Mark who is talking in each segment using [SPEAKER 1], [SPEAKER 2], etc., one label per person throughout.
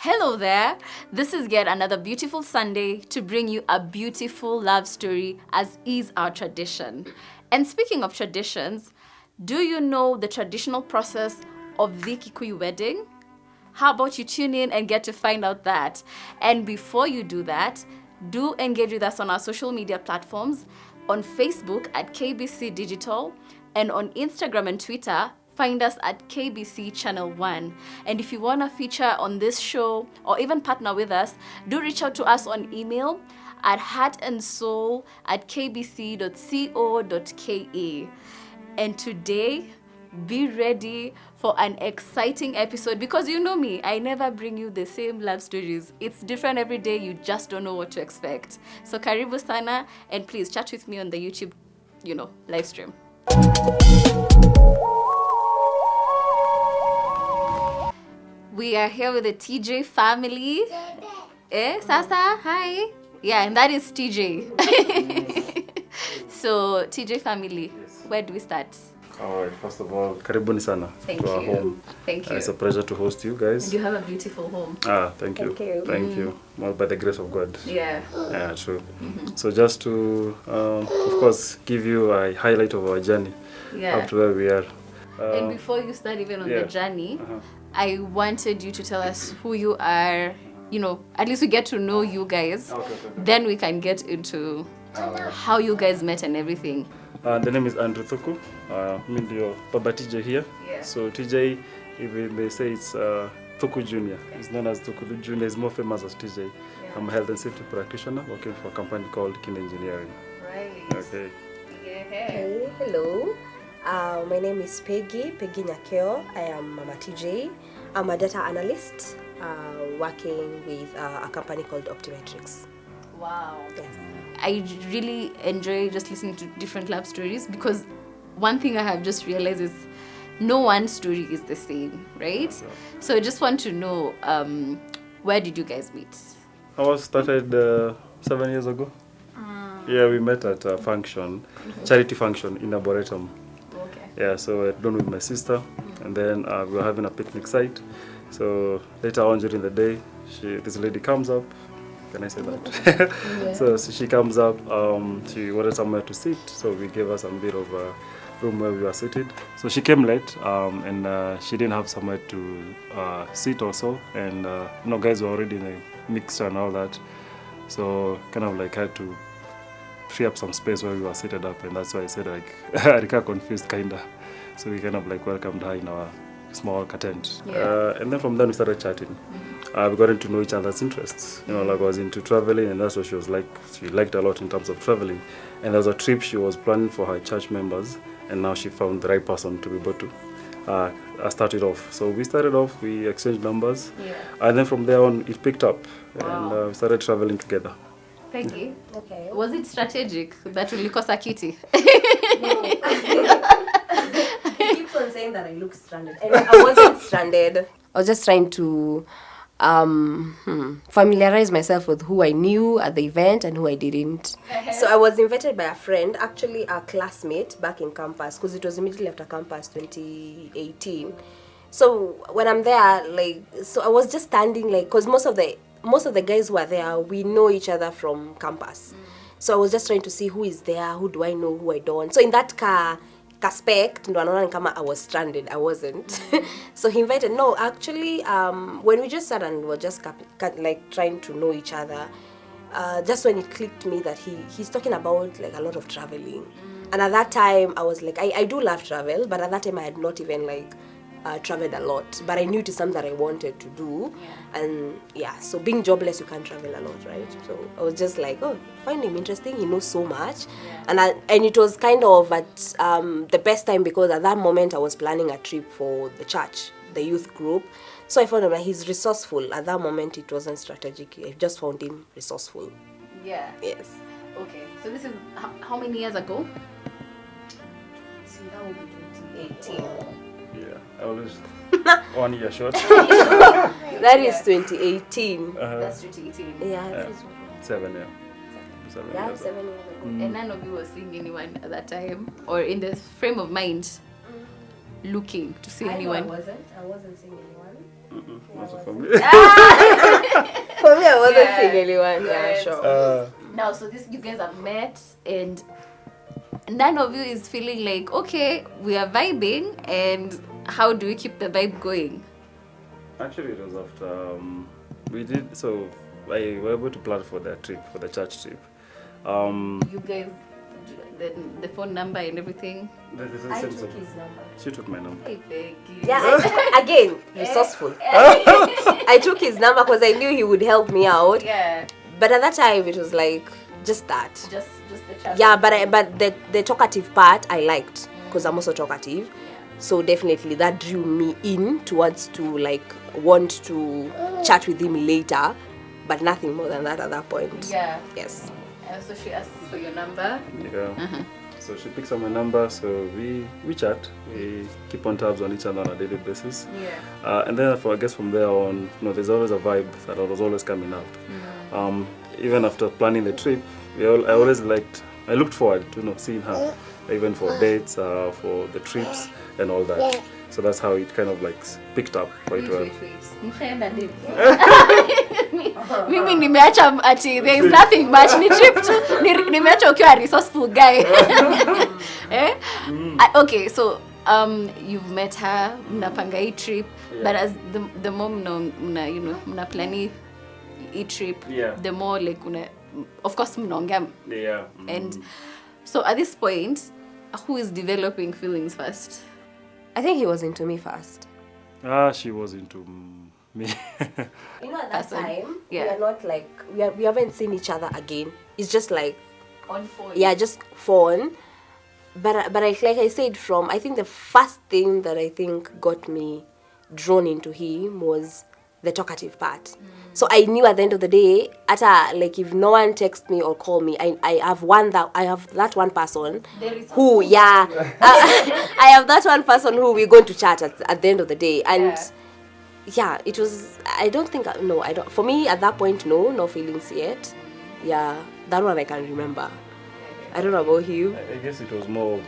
[SPEAKER 1] Hello there. This is yet another beautiful Sunday to bring you a beautiful love story, as is our tradition. And speaking of traditions, do you know the traditional process of the Kikuyu wedding? How about you tune in and get to find out that? And before you do that, do engage with us on our social media platforms, on Facebook at KBC Digital, and on Instagram and Twitter, find us at KBC Channel 1. And if you want to feature on this show or even partner with us, do reach out to us on email at heartandsoul@kbc.co.ke. And today, be ready for an exciting episode, because you know me, I never bring you the same love stories. It's different every day. You just don't know what to expect. So karibu sana, and please chat with me on the YouTube, live stream. We are here with the TJ family. Sasa, hi. Yeah, and that is TJ. So, TJ family, where do we start?
[SPEAKER 2] All right, first of all, karibuni sana
[SPEAKER 1] Thank
[SPEAKER 2] to our
[SPEAKER 1] you.
[SPEAKER 2] home.
[SPEAKER 1] Thank you.
[SPEAKER 2] It's a pleasure to host you guys.
[SPEAKER 1] And you have a beautiful home.
[SPEAKER 2] Thank you. Thank you. Well, by the grace of God.
[SPEAKER 1] Yeah.
[SPEAKER 2] Yeah, true. So just to, of course, give you a highlight of our journey up to where we are.
[SPEAKER 1] And before you start even on the journey, I wanted you to tell us who you are. At least we get to know you guys.
[SPEAKER 2] Okay.
[SPEAKER 1] Then we can get into how you guys met and everything.
[SPEAKER 2] The name is Andrew Thuku. Me ndio Baba TJ here.
[SPEAKER 1] Yeah.
[SPEAKER 2] So TJ, if we may say, it's Thuku Junior. It's known as Thuku Junior. It's more famous as TJ.
[SPEAKER 1] Yeah.
[SPEAKER 2] I'm a health and safety practitioner working for a company called Kin Engineering.
[SPEAKER 1] Right.
[SPEAKER 2] Okay.
[SPEAKER 1] Yeah.
[SPEAKER 3] Hey, hello. My name is Peggy Nyakeo. I am Mama TJ. I'm a data analyst working with a company called Optimetrics.
[SPEAKER 1] Wow.
[SPEAKER 3] Yes.
[SPEAKER 1] I really enjoy just listening to different love stories, because one thing I have just realized is no one story is the same, right?
[SPEAKER 2] Okay.
[SPEAKER 1] So I just want to know, where did you guys meet?
[SPEAKER 2] I was started 7 years ago. Yeah, we met at a function, charity function in Arboretum.
[SPEAKER 1] Okay.
[SPEAKER 2] Yeah, so I'd gone with my sister, and then we were having a picnic site. So later on during the day, this lady comes up. Can I say that?
[SPEAKER 1] Yeah.
[SPEAKER 2] So she comes up, she wanted somewhere to sit, so we gave her some bit of a room where we were seated. So she came late, and she didn't have somewhere to sit also, and guys were already in a mixture and all that. So kind of like had to free up some space where we were seated up, and that's why I said I got confused kinda. So we kind of like welcomed her in our small tent.
[SPEAKER 1] Yeah.
[SPEAKER 2] And then from then we started chatting. We got to know each other's interests. I was into traveling, and that's what she was like. She liked a lot in terms of traveling. And there was a trip she was planning for her church members, and now she found the right person to be able to start it off. So we started off, we exchanged numbers, and then from there on it picked up.
[SPEAKER 1] Wow.
[SPEAKER 2] And we started traveling together.
[SPEAKER 1] Thank you.
[SPEAKER 3] Okay.
[SPEAKER 1] Was it strategic that ulikosa kiti?
[SPEAKER 3] He keeps on saying that I look stranded. I wasn't stranded. I was just trying to familiarize myself with who I knew at the event and who I didn't. So I was invited by a friend, actually a classmate back in campus, because it was immediately after campus 2018. So when I'm there, so I was just standing, because most of the guys who are there, we know each other from campus. So I was just trying to see who is there, who do I know, who I don't. So in that aspect, ndo anaona kama I was stranded. I wasn't. So he invited. No, actually, when we just sat and were just trying to know each other, just when it clicked me that he's talking about a lot of traveling. And at that time, I was like, I do love travel, but at that time I had not even traveled a lot, but I knew it is something that I wanted to do. And so being jobless, you can't travel a lot, right? So I was just like, I find him interesting. He knows so much. And it was kind of at the best time, because at that moment I was planning a trip for the church, the youth group. So I found him he's resourceful. At that moment it wasn't strategic. I just found him resourceful.
[SPEAKER 1] Yeah.
[SPEAKER 3] Yes.
[SPEAKER 1] Okay. So this is how many years ago?
[SPEAKER 3] So that would be 2018.
[SPEAKER 2] Yeah, I was 1 year short.
[SPEAKER 3] That is 2018.
[SPEAKER 1] That's 2018.
[SPEAKER 3] Yeah, that is
[SPEAKER 2] 7 years. 7
[SPEAKER 3] yeah,
[SPEAKER 2] years.
[SPEAKER 3] 7 years ago.
[SPEAKER 1] And none of you were seeing anyone at that time, or in the frame of mind looking to see anyone.
[SPEAKER 3] I wasn't seeing anyone.
[SPEAKER 2] Also for me.
[SPEAKER 3] For me, I wasn't
[SPEAKER 1] Yeah.
[SPEAKER 3] seeing anyone. Yeah,
[SPEAKER 1] Right.
[SPEAKER 3] sure.
[SPEAKER 1] Now, so this you guys have met, and none of you is feeling like, okay, we are vibing, and how do we keep the vibe going?
[SPEAKER 2] Actually, it was after we did. So I were able to plan for the trip, for the church trip.
[SPEAKER 1] You guys, the phone number and everything.
[SPEAKER 3] I took his number.
[SPEAKER 2] She took my number.
[SPEAKER 1] Hey, Becky.
[SPEAKER 3] Yeah, again, resourceful. I took his number because I knew he would help me out.
[SPEAKER 1] Yeah,
[SPEAKER 3] But at that time, it was like just that.
[SPEAKER 1] just the chat.
[SPEAKER 3] Yeah, but the talkative part I liked because I'm also talkative. So definitely that drew me in towards to like want to chat with him later, but nothing more than that at that point.
[SPEAKER 1] Yeah.
[SPEAKER 3] Yes.
[SPEAKER 1] So she asked for your number.
[SPEAKER 2] Yeah. So she picks up my number. So we chat. We keep on tabs on each other on a daily basis.
[SPEAKER 1] Yeah.
[SPEAKER 2] And then I guess from there on, there's always a vibe that was always coming up. Even after planning the trip, I looked forward to seeing her, even for dates, for the trips and all that. So that's how it kind of like picked up quite well.
[SPEAKER 1] Mimi nimeacha ati there is nothing much, ni trip tu, nimeacha ukiwa a resourceful guy. Okay, so you've met her, mnapanga hii trip, but as the more mna plani hii trip, the more like of course mnaongea.
[SPEAKER 2] Yeah.
[SPEAKER 1] And so at this point, who is developing feelings first?
[SPEAKER 3] I think he was into me first.
[SPEAKER 2] She was into me.
[SPEAKER 3] At that time,
[SPEAKER 1] Yeah.
[SPEAKER 3] we are not like we haven't seen each other again. It's just like
[SPEAKER 1] On phone.
[SPEAKER 3] yeah, just phone. But like I said, I think the first thing that I think got me drawn into him was the talkative part. So I knew at the end of the day, like if no one texts me or call me, I have that one person who I have that one person who we're going to chat at the end of the day. And yeah, it was, I don't, for me at that point, no feelings yet. Yeah, that one I can remember. I don't know about you.
[SPEAKER 2] I guess it was more of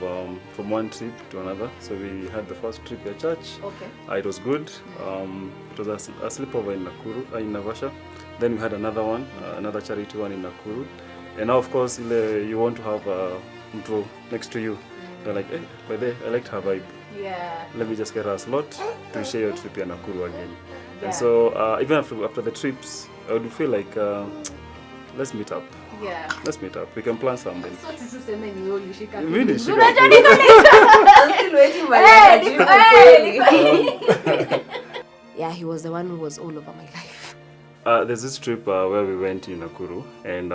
[SPEAKER 2] from one trip to another. So we had the first trip at church.
[SPEAKER 1] Okay.
[SPEAKER 2] It was good. It was a sleepover in Nakuru, in Navasha. Then we had another one, another charity one in Nakuru. And now, of course, you want to have mtu next to you. They're like, hey, by the way, I liked her vibe.
[SPEAKER 1] Yeah.
[SPEAKER 2] Let me just get her a slot to share your trip in Nakuru again.
[SPEAKER 1] Yeah.
[SPEAKER 2] And so even after the trips, I would feel like, let's meet up.
[SPEAKER 1] Yeah.
[SPEAKER 2] Let's meet up. We can plan something.
[SPEAKER 1] So to say many you shika.
[SPEAKER 2] Really,
[SPEAKER 3] I'm still waiting Yeah, he was the one who was all over my life.
[SPEAKER 2] There's this trip where we went in Nakuru, and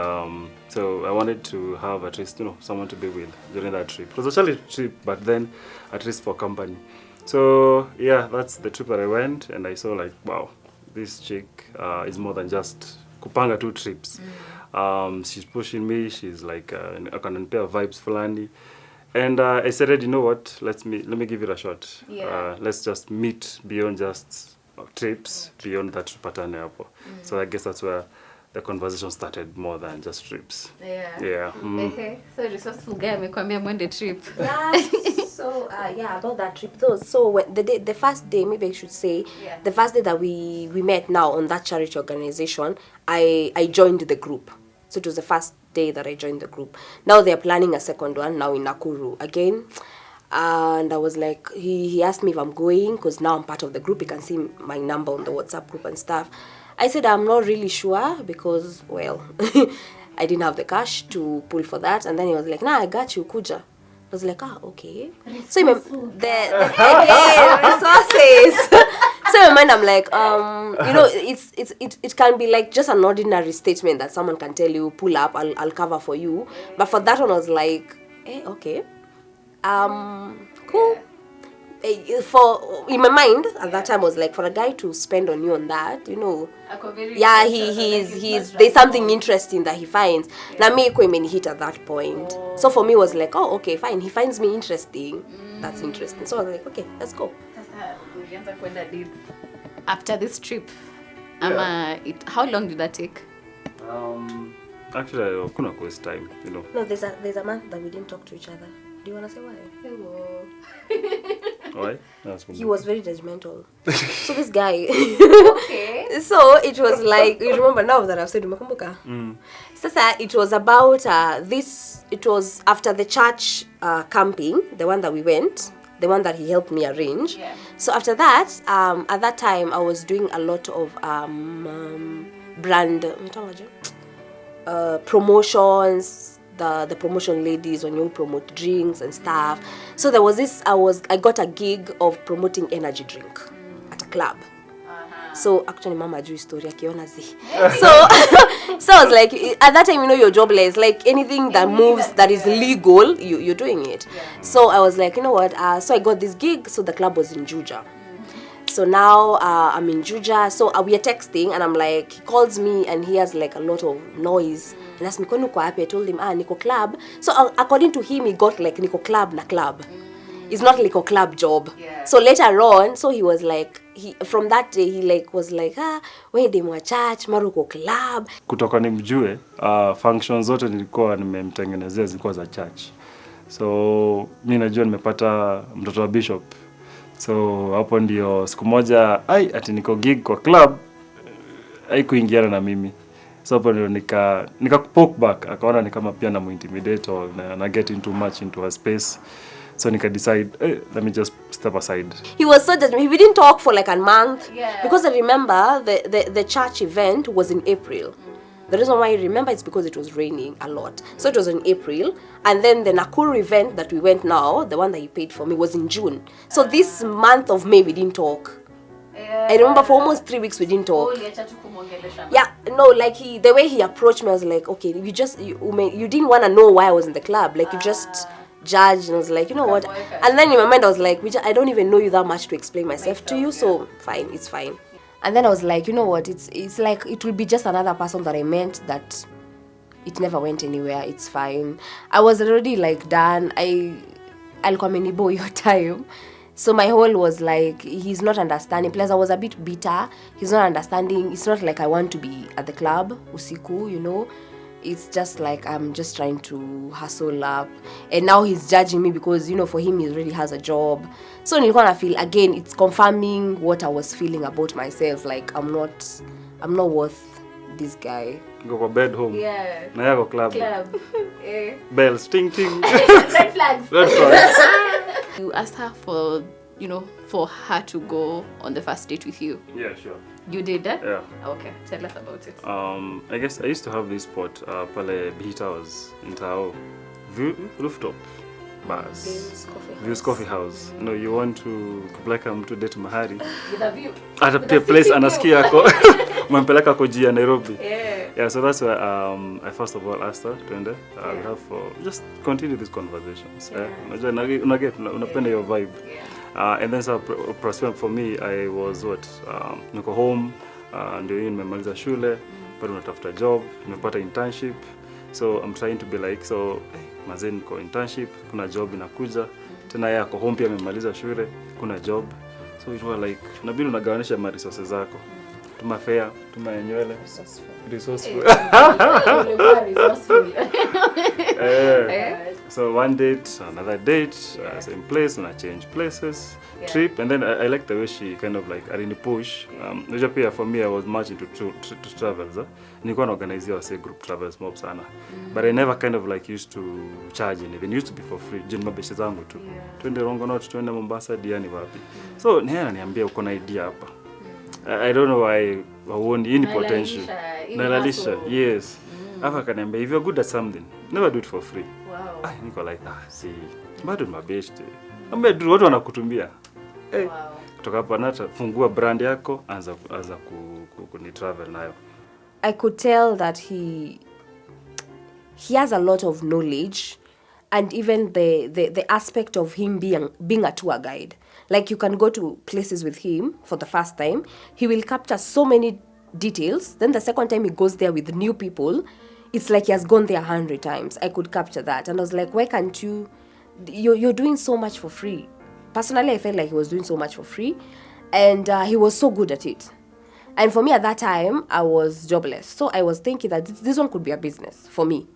[SPEAKER 2] so I wanted to have at least someone to be with during that trip. It was actually a trip, but then at least for company. So yeah, that's the trip that I went, and I saw like, wow, this chick is more than just kupanga 2 trips. She's pushing me. She's like I can pair vibes fulani. And I said, you know what? Let me give it a shot.
[SPEAKER 1] Yeah.
[SPEAKER 2] Let's just meet beyond just trips, beyond that patane hapo. So I guess that's where the conversation started more than just trips.
[SPEAKER 1] Yeah.
[SPEAKER 2] Yeah.
[SPEAKER 1] So resourceful guy amekwambia mwende trip.
[SPEAKER 3] Yeah, about that trip though. So when the first day, maybe I should say, the first day that we met now on that charity organization, I joined the group. So it was the first day that I joined the group. Now they're planning a second one now in Nakuru again. And I was like, he asked me if I'm going because now I'm part of the group. You can see my number on the WhatsApp group and stuff. I said I'm not really sure because, well, I didn't have the cash to pull for that. And then he was like, nah, I got you, kuja. I was like, okay. So resources. So in my mind, I'm like, it can be like just an ordinary statement that someone can tell you, pull up, I'll cover for you. But for that one, I was like, okay, cool. For in my mind at that time was like for a guy to spend on you on that, yeah, he's there's something interesting that he finds. Now me hit at that point. So for me it was like, oh, okay, fine, he finds me interesting. That's interesting. So I was like, okay, let's go.
[SPEAKER 1] After this trip, how long did that take?
[SPEAKER 2] Actually, I couldn't waste time,
[SPEAKER 3] No, there's a month that we didn't talk to each other. Do you want to say why?
[SPEAKER 2] Why? That's
[SPEAKER 3] He was very judgmental. So this guy.
[SPEAKER 1] Okay.
[SPEAKER 3] So it was like, you remember now that I've said umekumbuka? Sasa it was about this. It was after the church camping, the one that we went, the one that he helped me arrange.
[SPEAKER 1] Yeah.
[SPEAKER 3] So after that, at that time I was doing a lot of brand promotions. The promotion ladies when you promote drinks and stuff. So there was this. I got a gig of promoting energy drink at a club. So actually mama drew story akiona zi. So I was like, at that time, you know, you're jobless, like anything that moves that is legal, you're doing it. So I was like, you know what, so I got this gig. So the club was in Juja. So now I'm in Juja. So we are texting and I'm like, he calls me and he has like a lot of noise and asked me kwani uko wapi. I told him niko club. So according to him, he got like niko club na club. It's not like a club job. So later on, so he was like, from that day he like was like, we demo church maruko club.
[SPEAKER 2] Kutoka nimjue, functions zote nilikuwa nimemtengenezea zilikuwa za church. So mimi najua nimepata mtoto wa bishop. So hapo ndio siku moja ati niko gig kwa club haikuingiana na mimi. So hapo ndio nika poke back, akaona ni kama pia na intimidate or na getting too much into her space. So nika decide, let me just step aside.
[SPEAKER 3] He was so judgmental. We didn't talk for like a month.
[SPEAKER 1] Yeah.
[SPEAKER 3] Because I remember the church event was in April. The reason why I remember is because it was raining a lot. So it was in April. And then the Nakuru event that we went now, the one that he paid for me, was in June. So this month of May, we didn't talk. I remember for almost 3 weeks we didn't talk. Yeah, no, like the way he approached me, I was like, okay, you didn't want to know why I was in the club. Like you just judged, and I was like, you know what? And then in my mind I was like, I don't even know you that much to explain myself to you, so fine, it's fine. And then I was like, you know what? It's like it will be just another person that I meant that it never went anywhere. It's fine. I was already like done. I'll come any boy your time. So my whole was like, he's not understanding. Plus I was a bit bitter. He's not understanding. It's not like I want to be at the club usiku, you know. It's just like I'm just trying to hustle up. And now he's judging me because, you know, for him he already has a job. So nilikuwa na feel again, it's confirming what I was feeling about myself. Like I'm not worth this guy.
[SPEAKER 2] Go for bed home.
[SPEAKER 1] Yeah.
[SPEAKER 2] Na yako club. Bells ting ting.
[SPEAKER 1] Red flags.
[SPEAKER 2] Red flags.
[SPEAKER 1] You asked her for, you know, for her to go on the first date with you.
[SPEAKER 2] Yeah, sure.
[SPEAKER 1] You did that?
[SPEAKER 2] Yeah.
[SPEAKER 1] Okay, tell us about it.
[SPEAKER 2] I guess I used to have this spot, pale Bihita was in Tao. Rooftop bars. Views Coffee House. No, you want to kupeleka mtu date mahali.
[SPEAKER 1] With a view.
[SPEAKER 2] At a place anasikia yako. Umpeleka kujia Nairobi.
[SPEAKER 1] Yeah.
[SPEAKER 2] So that's where I first of all asked her to we have just continue these conversations. Unajua unapenda your vibe. And then so prospect for me, I was niko home, ndio nimemaliza shule, bado natafuta job, nimepata internship. So I'm trying to be like, mazeni niko internship, kuna job inakuja, tena yeye ako home pia amemaliza shule, kuna job. So it was like, unabidi unagawanisha ma resources zako. Tuma fare, tuma nywele. Resourceful. So one date, another date, same place, and I change places, trip, and then I like the way she kind of like really push. Pia for me, I was much into to travels. Nilikuwa naorganize wase group travels mob sana, but I never kind of like used to charge anything. It used to be for free. Jini mabeshe zangu tu. Twende Rongonot, twende Mombasa, Diani wapi. So niye ananiambia uko na idea hapa. I don't know why waoni any potential. Nalalisha, yes. Hapa kaniambia if you're good at something, never do it for free.
[SPEAKER 1] Wow.
[SPEAKER 2] Niko like, see, bado ni mabeshte. Ambia du watu wanakutumbia. Wow. Kutoka hapa nata fungua brand yako, anza kuni travel nayo.
[SPEAKER 3] I could tell that he has a lot of knowledge, and even the aspect of him being a tour guide. Like you can go to places with him for the first time, he will capture so many details. Then the second time he goes there with new people, it's like he has gone there 100 times. I could capture that. And I was like, why can't you're doing so much for free. Personally, I felt like he was doing so much for free. And he was so good at it. And for me at that time, I was jobless. So I was thinking that this one could be a business for me.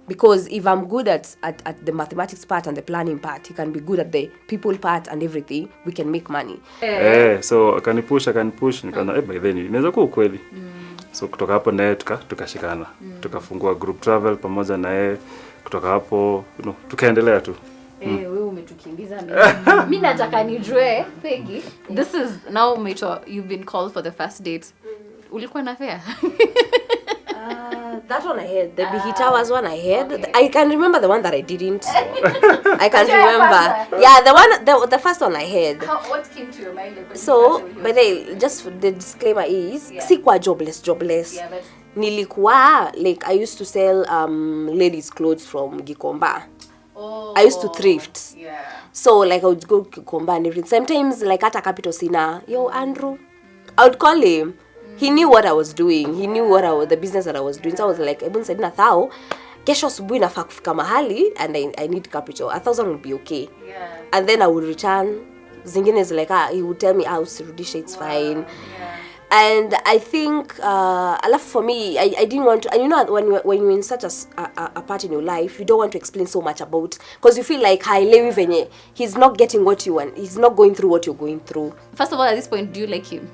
[SPEAKER 3] Because if I'm good at the mathematics part and the planning part, he can be good at the people part and everything. We can make money.
[SPEAKER 2] So akanipush nikaona by then inaweza kuwa ukweli. So kutoka hapo naye tukashikana. Tukafungua group travel pamoja na yeye. Kutoka hapo tukaendelea tu.
[SPEAKER 1] Wewe umetukimbiza mimi nataka nijue Peggy. This is now Meto, you've been called for the first date. Ulikuwa na fair?
[SPEAKER 3] That one I had. The Big Towers one I had. I can remember the one that I didn't. I can't remember. Yeah, the first one I had.
[SPEAKER 1] What came to your mind?
[SPEAKER 3] So, by the way, just the disclaimer is, sikuwa jobless.
[SPEAKER 1] Yeah, but
[SPEAKER 3] Nilikuwa, like, I used to sell ladies' clothes from Gikomba.
[SPEAKER 1] oh,
[SPEAKER 3] I used to thrift.
[SPEAKER 1] Yeah.
[SPEAKER 3] So, like, I would go to Gikomba and everything. Sometimes, like, at a capital sina, yo, Andrew. I would call him. He knew what I was doing. He knew the business that I was doing. So I was like, Ebun said na thao, kesho asubuhi nafaa kufika mahali and I need capital. 1,000 would be okay.
[SPEAKER 1] Yeah.
[SPEAKER 3] And then I would return. Zingine is like, he would tell me, usirudishe, it's fine.
[SPEAKER 1] Yeah.
[SPEAKER 3] And I think, for me, I didn't want to, and you know, when you're in such a part in your life, you don't want to explain so much about, because you feel like, he's not getting what you want. He's not going through what you're going through.
[SPEAKER 1] First of all, at this point, do you like him?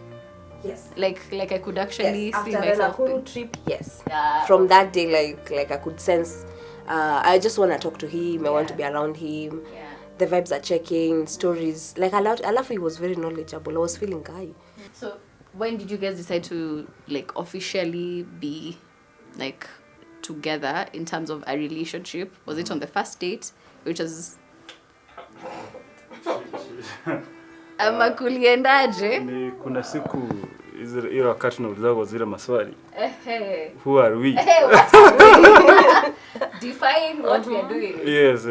[SPEAKER 3] Yes.
[SPEAKER 1] Like I could actually
[SPEAKER 3] Yes.
[SPEAKER 1] see
[SPEAKER 3] After
[SPEAKER 1] myself.
[SPEAKER 3] the Nakuru trip, yes.
[SPEAKER 1] Yeah.
[SPEAKER 3] From that day, like I could sense, I just want to talk to him. I want to be around him.
[SPEAKER 1] Yeah.
[SPEAKER 3] The vibes are checking, stories. Like I love he was very knowledgeable. I was feeling guy.
[SPEAKER 1] So when did you guys decide to like officially be like together in terms of a relationship? Was it on the first date, which was ama kuliendaje?
[SPEAKER 2] Ni kuna siku hiyo wakati tunauliza zile maswali. Who are we?
[SPEAKER 1] What are we? Define what we are doing.
[SPEAKER 2] Yes.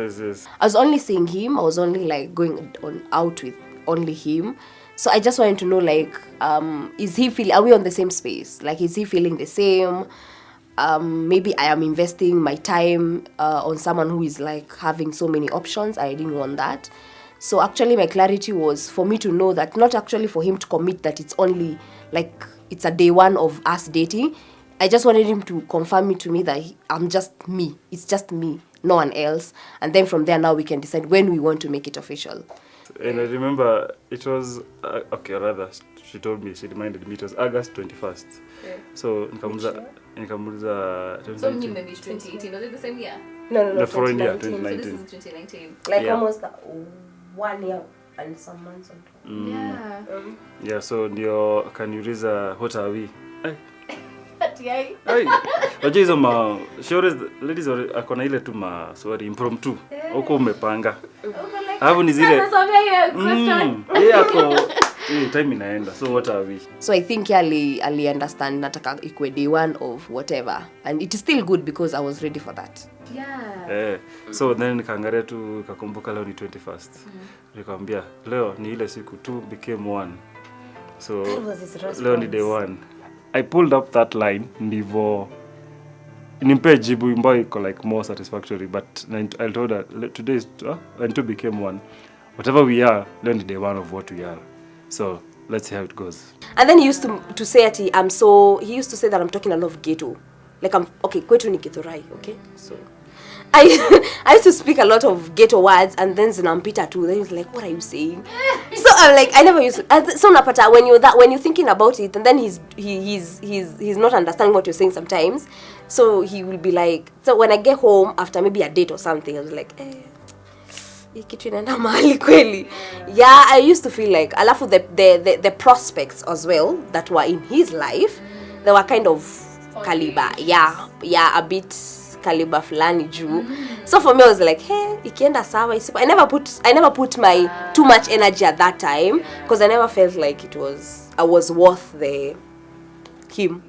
[SPEAKER 3] I was only seeing him. I was only like going out with only him. So I just wanted to know, like, are we on the same space? Like, is he feeling the same? Maybe I am investing my time on someone who is like having so many options. I didn't want that. So actually my clarity was for me to know that, not actually for him to commit that it's only like it's a day one of us dating. I just wanted him to confirm to me that I'm just me. It's just me, no one else. And then from there now we can decide when we want to make it official.
[SPEAKER 2] And I remember it was, she told me, she reminded me it was August 21st.
[SPEAKER 1] Yeah.
[SPEAKER 2] So nikamuliza
[SPEAKER 1] So maybe 2018, was it the same year?
[SPEAKER 3] No,
[SPEAKER 2] the following year,
[SPEAKER 3] 2019.
[SPEAKER 1] So
[SPEAKER 2] 2019.
[SPEAKER 1] this is 2019.
[SPEAKER 3] Like
[SPEAKER 2] Yeah.
[SPEAKER 3] almost 1 year and some months on top.
[SPEAKER 1] Yeah.
[SPEAKER 2] Yeah, so ndio kaniuliza what are we? Wajua hizo ladies akona ile tu impromptu. Huko umepanga. Hapo ni zile. Time inaenda. So what are we?
[SPEAKER 3] So I think Ali understand nataka ikwe day one of whatever. And it is still good because I was ready for that.
[SPEAKER 1] Yeah.
[SPEAKER 2] So then nikaangalia tu kakumbuka leo ni 21st. Nikamwambia leo ni ile siku two became one. So
[SPEAKER 3] That was his response.
[SPEAKER 2] leo ni day one. I pulled up that line ndivyo nimpe jibu ambayo iko like more satisfactory, but I told her today is and two became one. Whatever we are, leo ni day one of what we are. So let's see how it goes.
[SPEAKER 3] And then he used to say he used to say that I'm talking a lot of ghetto. Like kwetu ni Githurai, okay? So I used to speak a lot of ghetto words, and then zinampita too. Then he's like, what are you saying? So I'm like, I never used to. So napata when you're thinking about it, and then he's not understanding what you're saying sometimes. So he will be like, so when I get home after maybe a date or something, I was like, kitu inaenda mahali kweli. Yeah, I used to feel like alafu the prospects as well that were in his life, they were kind of caliber. Yeah, a bit caliber fulani juu. So for me I was like, hey, ikienda sawa isipo. I never put my too much energy at that time because I never felt like I was worth him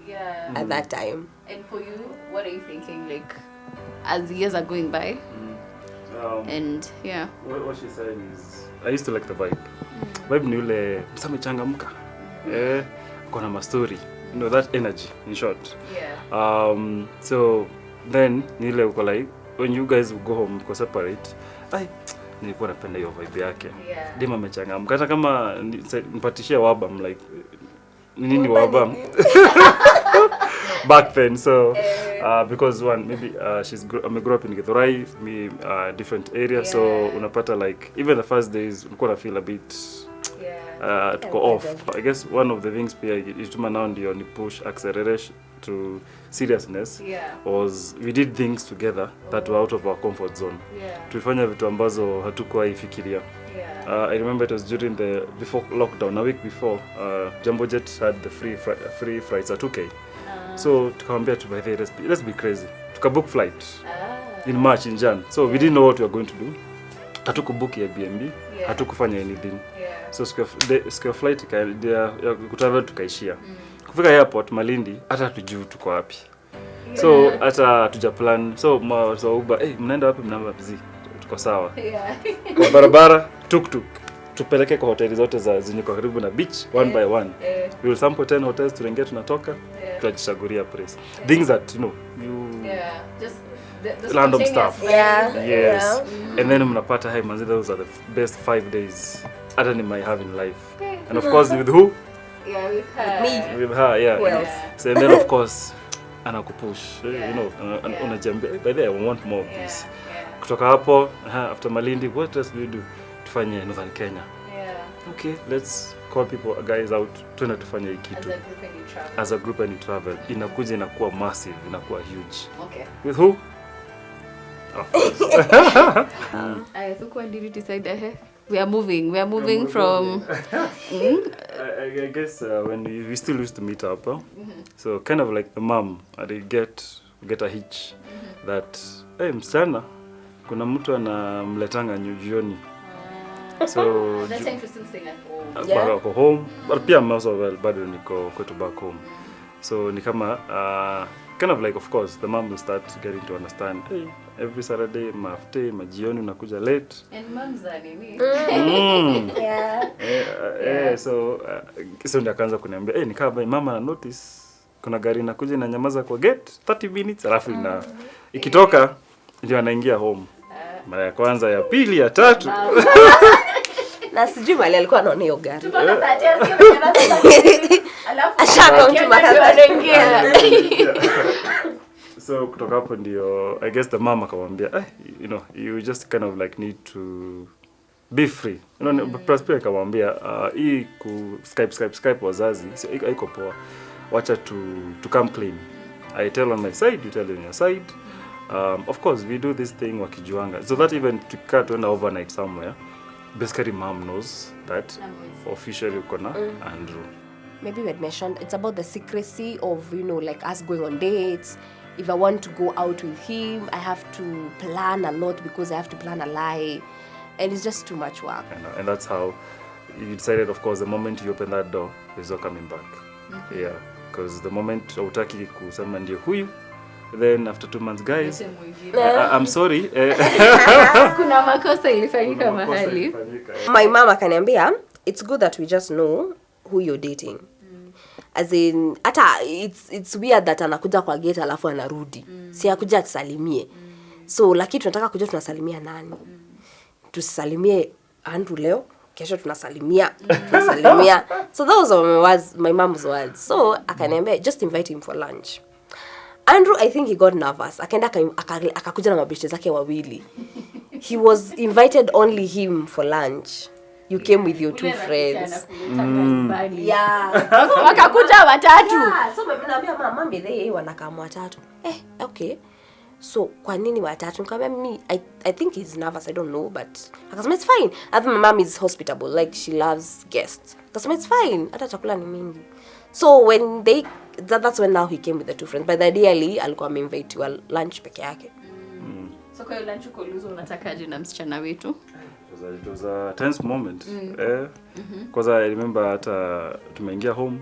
[SPEAKER 3] at that time.
[SPEAKER 1] And for you, what are you thinking like as years are going by? And yeah.
[SPEAKER 2] What she's saying is, I used to like the vibe. Vibe ni ule msamechangamka. Kuna ma story. You know, that energy in short.
[SPEAKER 1] Yeah.
[SPEAKER 2] So then ni ile uko like when you guys go home go separate. Nilikuwa napenda hiyo vibe yake.
[SPEAKER 1] Yeah.
[SPEAKER 2] Dima amechangamka. Hata kama nipatishia waba I'm like nini waba. back then. So because one maybe I grew up in Githurai, me different area, so unapata like even the first days ulikuwa na feel a bit to go off. But I guess one of the things pia ituma now ndio ni push acceleration to seriousness was we did things together that were out of our comfort zone. Tulifanya vitu ambazo hatukuwa ifikiria. I remember it was during before lockdown, a week before, Jumbo Jet had the free flights at 2K. So tukamwambia tu by the way, let's be crazy. Tukabook flight in March, in Jan. So we didn't know what we were going to do. Hatukubook Airbnb, hatukufanya anything. So siku flight kutravel tukaishia. Kufika airport Malindi hata tujui tuko wapi. So hata tuja plan. So Uber, mnaenda wapi? Mnaenda wapi? Tuko sawa. Kwa barabara tuk tupeleke kwa hoteli zote zenye kwa karibu na beach one by one. We will sample 10 hotels tunaingia tunatoka. Tunajichagulia place. Things that you
[SPEAKER 1] just the
[SPEAKER 2] random stuff. Yes.
[SPEAKER 1] And
[SPEAKER 2] then mnapata hey manzi, those are the best 5 days other than my have in life. And of course with who?
[SPEAKER 1] With her.
[SPEAKER 2] With her, yeah.
[SPEAKER 3] Who else?
[SPEAKER 2] So and then of course anakupush, unajiambia by the way I want more of this. Kutoka hapo after Malindi, what else do we do? Tufanye Northern Kenya. Okay, let's call people guys out, tuende tufanye hii kitu. As a group and you travel. Inakuja inakuwa massive, inakuwa huge.
[SPEAKER 1] Okay.
[SPEAKER 2] With who? Of course.
[SPEAKER 1] I think when did you decide we are moving from
[SPEAKER 2] I guess when we still used to meet up, so kind of like the mom, they get a hitch that hey msichana kuna mtu anamletanga jioni. So
[SPEAKER 1] that time to still staying at home.
[SPEAKER 2] Back home, but pia also bado niko kwetu back home. So ni kama kind of like of course the mom will start getting to understand hey, every Saturday majioni unakuja late.
[SPEAKER 1] And moms are nini?
[SPEAKER 2] So ndio akaanza kuniambia nikaa by mama na notice kuna gari inakuja na nyamaza kwa gate 30 minutes alafu ikitoka ndio anaingia home. Mara ya kwanza, ya pili, ya tatu.
[SPEAKER 3] Na sijui mali alikuwa anaona hiyo gari.
[SPEAKER 1] Tunapatia sio alafu
[SPEAKER 3] ashaka mtu
[SPEAKER 1] anaingia.
[SPEAKER 2] So kutoka hapo ndio I guess the mama akamwambia you just kind of like need to be free. Prosper akamwambia hii ku Skype wazazi haiko poa. Wacha to come clean. I tell on my side, you tell on your side. Of course we do this thing wakijuanga. So that even to cut on overnight somewhere. Basically mom knows that officially uko na Andrew.
[SPEAKER 3] Maybe we had mentioned it's about the secrecy of like us going on dates. If I want to go out with him, I have to plan a lot because I have to plan a lie, and it's just too much work.
[SPEAKER 2] And that's how you decided, of course, the moment you open that door, there's no coming back. Yeah, because the moment utaki kusema ndio huyu, then after 2 months, guys, I'm sorry.
[SPEAKER 1] Kuna makosa ilifanyika mahali.
[SPEAKER 3] My mom akaniambia, it's good that we just know who you're dating. As in, it's weird that anakuja kwa gate alafu anarudi. Si akuja tusalimie. So, lakini tunataka kuja tunasalimia nani? Tusalimie Andrew leo, kesho tunasalimia. So those are my mom's words. So, akaniambia, just invite him for lunch. Andrew, I think he got nervous. Akaenda akakuja na mabeshte zake wawili. He was invited only him for lunch. You came with your 2 friends. Yeah.
[SPEAKER 1] Wakakuja watatu.
[SPEAKER 3] Yeah. So naambia mama mbele wanakaa watatu. Okay. So kwa nini watatu? Nikamwambia I think he's nervous, I don't know, but akasema it's fine. As my mom is hospitable, like she loves guests. Akasema it's fine. Hata chakula ni mingi. So when that's when now he came with the 2 friends. But ideally alikuwa ameinvite wa lunch peke yake.
[SPEAKER 1] So kwa lunch uko luzo unatakaje na msichana wetu?
[SPEAKER 2] It was a tense moment. Because I remember hata tumeingia home.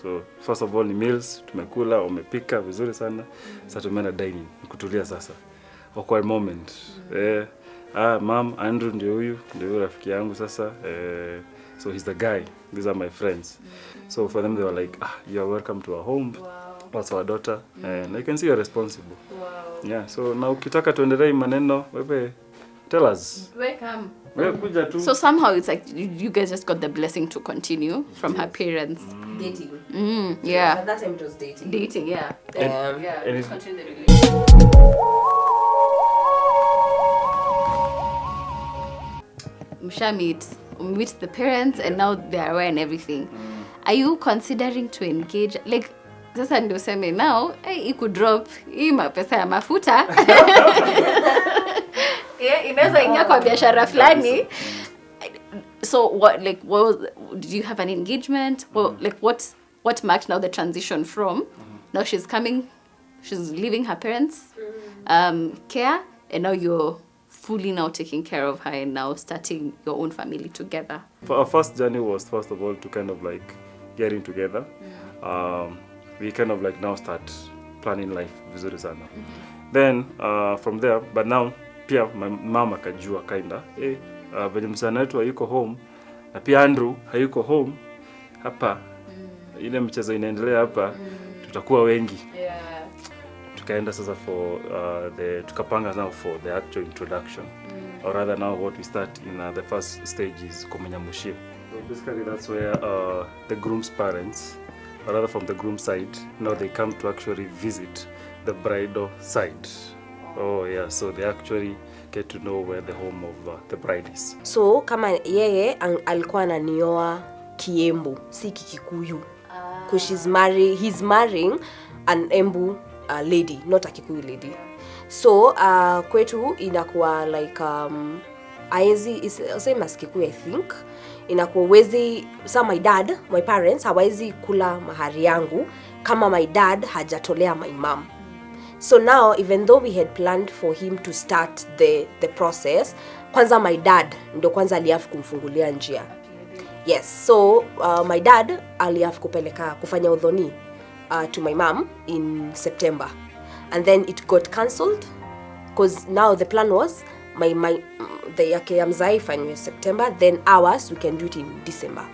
[SPEAKER 2] So first of all ni meals, tumekula, umepika vizuri sana. Sasa tumeenda dining, kutulia sasa. Awkward moment. Mom, Andrew ndio rafiki yangu sasa. So he's the guy. These are my friends. So for them they were like, you are welcome to our home. Wow. Also our daughter. And I can see you're responsible. Wow. Yeah, so na ukitaka tuendelee maneno, wewe Tell us.
[SPEAKER 1] Welcome.
[SPEAKER 2] Wewe kuja tu.
[SPEAKER 1] So somehow it's like you guys just got the blessing to continue from her parents.
[SPEAKER 3] Dating.
[SPEAKER 1] Yeah.
[SPEAKER 3] At that time it was dating.
[SPEAKER 1] Dating, yeah. Yeah.
[SPEAKER 2] and
[SPEAKER 1] Just continue the relationship. meet the parents and now they are aware and everything. Are you considering to engage like sasa ndio seme now iku drop hii mapesa ya mafuta inaweza ingia kwa biashara fulani. So what did you have an engagement? Well, like what marked now the transition from now she's leaving her parents care and now you're fully now taking care of her and now starting your own family together?
[SPEAKER 2] Our first journey was first of all to kind of like getting together. We kind of like now start planning life vizuri sana. Then from there, but now pia my mama akajua kinda venye msana wetu hayuko home na pia Andrew hayuko home hapa, ile mchezo inaendelea hapa, tutakuwa wengi. Tukaenda sasa for tukapanga now for the actual introduction, or rather now what we start in the first stage is kumenya mushie. So basically that's where the groom's parents, or rather from the groom side, now they come to actually visit the bridal side. Oh yeah, so they actually get to know where the home of the bride is.
[SPEAKER 3] So kama yeye alikuwa ananioa Kiembu, si Kikuyu. Because he's marrying an Embu lady, not a Kikuyu lady. So kwetu inakuwa like aezi same as Kikuyu I think. Inakuwa wezi my parents hawezi kula mahari yangu kama my dad hajatolea my mom. So now even though we had planned for him to start the process, kwanza my dad ndo kwanza aliafu kumfungulia njia. Yes, so my dad aliafu kupeleka kufanya udhoni to my mom in September, and then it got cancelled because now the plan was the yake ya mzai ifanywe September, then ours we can do it in December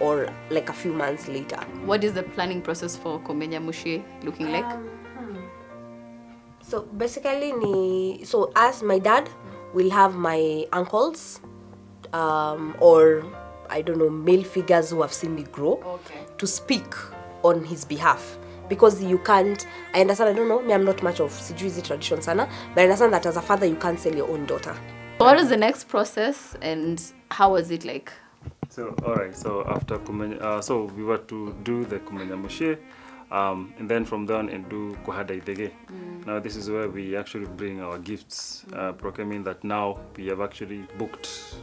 [SPEAKER 3] or like a few months later.
[SPEAKER 1] What is the planning process for Komenya Mushie looking like?
[SPEAKER 3] So basically so as my dad will have my uncles or I don't know, male figures who have seen me grow to speak on his behalf, because you can't, I understand, I don't know, I'm not much of Sijuizi tradition sana, but I understand that as a father you can't sell your own daughter.
[SPEAKER 1] What is the next process and how was it like?
[SPEAKER 2] So alright, so after Kumenya, so we were to do the Kumenya Mushie, and then from there on and do Kuhada Idege. Now this is where we actually bring our gifts, proclaiming that now we have actually booked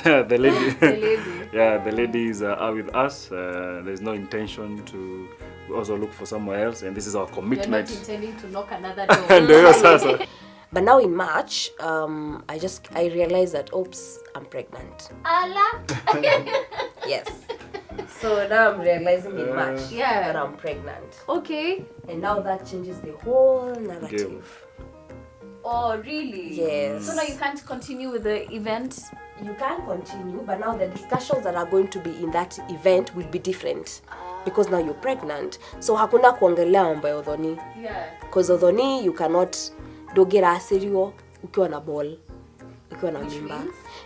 [SPEAKER 2] the lady.
[SPEAKER 1] The lady.
[SPEAKER 2] Yeah, the ladies are with us. There's no intention to also look for somewhere else, and this is our commitment.
[SPEAKER 1] You're not intending to knock another door.
[SPEAKER 3] But now in March, I realized that oops, I'm pregnant.
[SPEAKER 1] Allah.
[SPEAKER 3] Yes. So now I'm realizing in March
[SPEAKER 1] Yeah.
[SPEAKER 3] that I'm pregnant.
[SPEAKER 1] Okay.
[SPEAKER 3] And now that changes the whole narrative.
[SPEAKER 1] Oh, really?
[SPEAKER 3] Yes.
[SPEAKER 1] So now you can't continue with the event?
[SPEAKER 3] You can continue, but now the discussions that are going to be in that event will be different. Because now you're pregnant. So hakuna kuongelea mambo ya udhoni.
[SPEAKER 1] Yeah.
[SPEAKER 3] Because udhoni you cannot dogera asirio ukiwa na ball, ukiwa na mimba.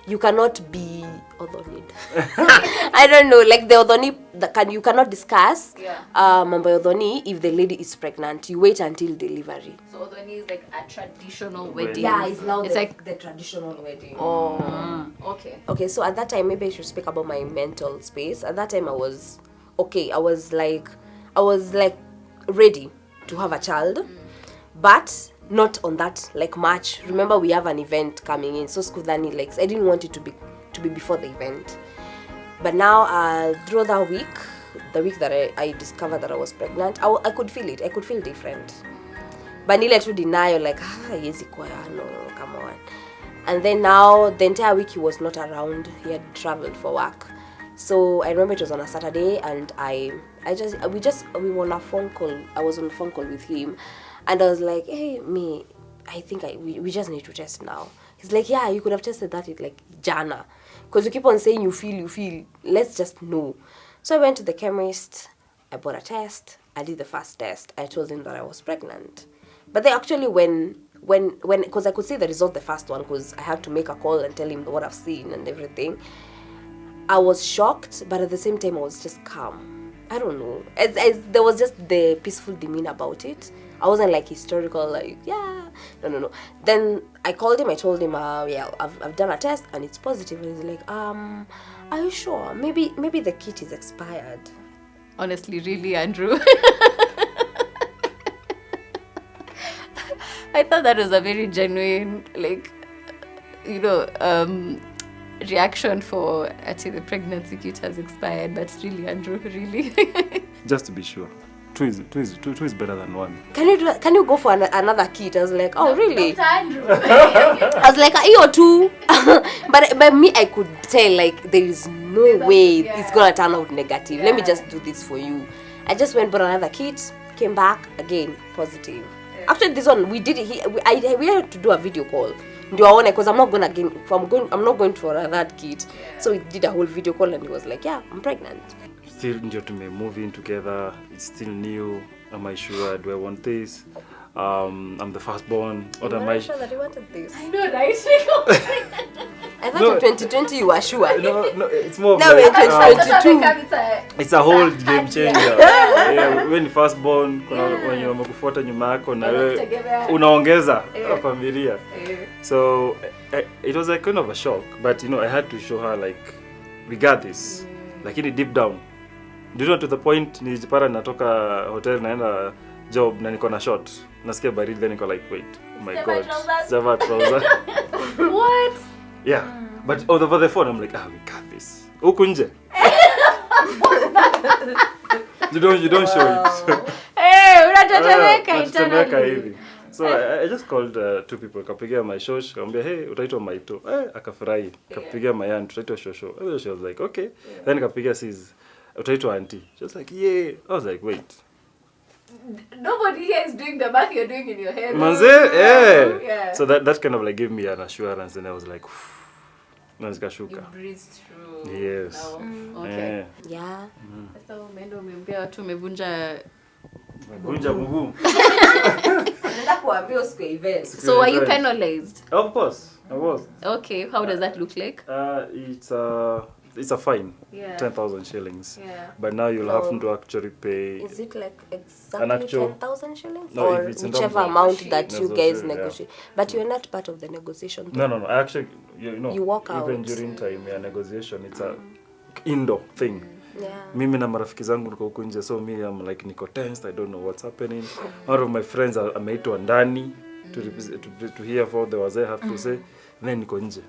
[SPEAKER 3] You cannot be udhonid. I don't know, like the udhoni you cannot discuss mambo ya udhoni if the lady is pregnant. You wait until delivery.
[SPEAKER 1] So udhoni is like a traditional wedding.
[SPEAKER 3] Yeah, it's now
[SPEAKER 1] like
[SPEAKER 3] the traditional wedding.
[SPEAKER 1] Oh, okay.
[SPEAKER 3] Okay, so at that time, maybe I should speak about my mental space. At that time, I was okay. I was like ready to have a child, but not on that like March. Remember, we have an event coming in, so skudani like I didn't want it to be before the event. But now, through that week, the week that I discovered that I was pregnant, I could feel it. I could feel different. But nile to denial like yezi kwa no, come on. And then now the entire week he was not around. He had traveled for work. So I remember it was on a Saturday, and we were on a phone call. I was on a phone call with him, and I was like, hey, I think we just need to test now. He's like, yeah, you could have tested that at like Jana, because you keep on saying you feel. Let's just know. So I went to the chemist. I bought a test. I did the first test. I told him that I was pregnant. But then actually when because I could see the result the first one, because I had to make a call and tell him what I've seen and everything. I was shocked, but at the same time I was just calm. I don't know. As there was just the peaceful demeanor about it. I wasn't like historical, like, yeah, no. Then I called him, I told him, yeah, I've done a test and it's positive. And he's like, are you sure? Maybe the kit is expired.
[SPEAKER 1] Honestly, really, Andrew. I thought that was a very genuine, like, reaction for actually the pregnancy kit has expired. But really, Andrew, really.
[SPEAKER 2] Just to be sure. Two is better than one.
[SPEAKER 3] Can you go for another kit? I was like, oh, really?
[SPEAKER 1] Dr. Andrew.
[SPEAKER 3] I was like, you too. but by me, I could tell, like, there is no way it's gonna turn out negative. Let me just do this for you. I just went bought another kit, came back again positive. After this one, we did it. We had to do a video call. Because I'm not going for that kit. So we did a whole video call and he was like, yeah, I'm pregnant.
[SPEAKER 2] Still to move in together. It's still new. Am I sure? Do I want this? I'm the firstborn. What am I?
[SPEAKER 3] Sure that you wanted this.
[SPEAKER 1] I know, right?
[SPEAKER 3] I thought in 2020 you were sure.
[SPEAKER 2] No, it's more of
[SPEAKER 3] Now we're
[SPEAKER 2] like,
[SPEAKER 3] 2022.
[SPEAKER 2] it's a whole game changer. Yeah, when you first born, when you wamekufuata nyuma yako na wewe unaongeza familia. So it was like kind of a shock, but I had to show her like we got this. Lakini deep down, to the point nijipata natoka hotel naenda job na niko na short. Nasikia baridi, then niko like, wait, oh my god. Never trouser.
[SPEAKER 1] What?
[SPEAKER 2] Yeah. But over the phone I'm like, we got this. Huku nje. You don't show it.
[SPEAKER 1] Unatetemeka
[SPEAKER 2] hivi. So I just called two people. Kapigia my shosh, kaambia, hey, utaitwa Maito. Akafurahi. Kapigia my aunt, utaitwa Shosho. She was like, okay. Then kapigia sis, utaitwa auntie. She was like, yeah. I was like, wait.
[SPEAKER 1] Nobody here is doing the math you're doing in your head.
[SPEAKER 2] Manze, yeah. So that kind of like gave me an assurance, and I was like, nazikashuka.
[SPEAKER 1] You breezed through.
[SPEAKER 2] Yes.
[SPEAKER 1] Okay.
[SPEAKER 3] Yeah.
[SPEAKER 1] Sasa umeenda umempea watu umevunja
[SPEAKER 2] mguu.
[SPEAKER 3] Naenda kuambia usiku event.
[SPEAKER 1] So are you penalized?
[SPEAKER 2] Of course, I was.
[SPEAKER 1] Okay, how does that look like?
[SPEAKER 2] It's a fine.
[SPEAKER 1] Yeah.
[SPEAKER 2] 10,000 shillings.
[SPEAKER 1] Yeah.
[SPEAKER 2] But now you'll have to actually pay.
[SPEAKER 3] Is it like
[SPEAKER 2] An
[SPEAKER 3] exactly
[SPEAKER 2] actual-
[SPEAKER 3] 10,000 shillings?
[SPEAKER 2] No,
[SPEAKER 3] or
[SPEAKER 2] if it's in
[SPEAKER 3] whichever
[SPEAKER 2] terms of
[SPEAKER 3] amount that you guys
[SPEAKER 2] negotiation, yeah.
[SPEAKER 3] negotiate? But you're not part of the negotiation.
[SPEAKER 2] No. I actually,
[SPEAKER 3] You walk
[SPEAKER 2] even
[SPEAKER 3] out.
[SPEAKER 2] during time ya negotiation, it's a indoor thing.
[SPEAKER 3] Yeah.
[SPEAKER 2] Mimi na marafiki zangu niko huko nje, so me I'm like niko tensed, I don't know what's happening. One of my friends ameitwa ndani to hear what the wazee have to say, and then niko nje.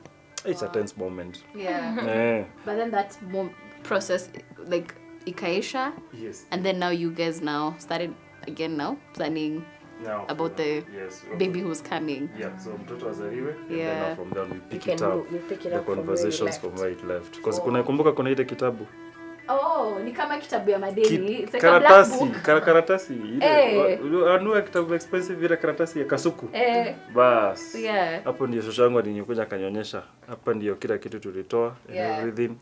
[SPEAKER 2] It's a tense moment.
[SPEAKER 1] Yeah. But then that process, like, ikaisha.
[SPEAKER 2] Yes.
[SPEAKER 1] And then now you guys now started again planning
[SPEAKER 2] Now,
[SPEAKER 1] about the baby who's coming.
[SPEAKER 2] Yeah, so mtoto azaliwe, and then
[SPEAKER 1] Yeah.
[SPEAKER 2] now from there we pick
[SPEAKER 3] You
[SPEAKER 2] it
[SPEAKER 3] can
[SPEAKER 2] up,
[SPEAKER 3] you pick it
[SPEAKER 2] the
[SPEAKER 3] up from where you
[SPEAKER 2] conversations
[SPEAKER 3] left.
[SPEAKER 2] from where it left. Because kumbuka kuna ile kitabu.
[SPEAKER 1] Oh, ni kama kitabu ya madeni. It's like a black book.
[SPEAKER 2] Karatasi. Ile anua kitabu expensive ile karatasi ya kasuku. Bas.
[SPEAKER 1] Yeah.
[SPEAKER 2] Hapo ndio shosho yangu alinikuja akanionyesha. Hapa ndio kila kitu tulitoa, and everything.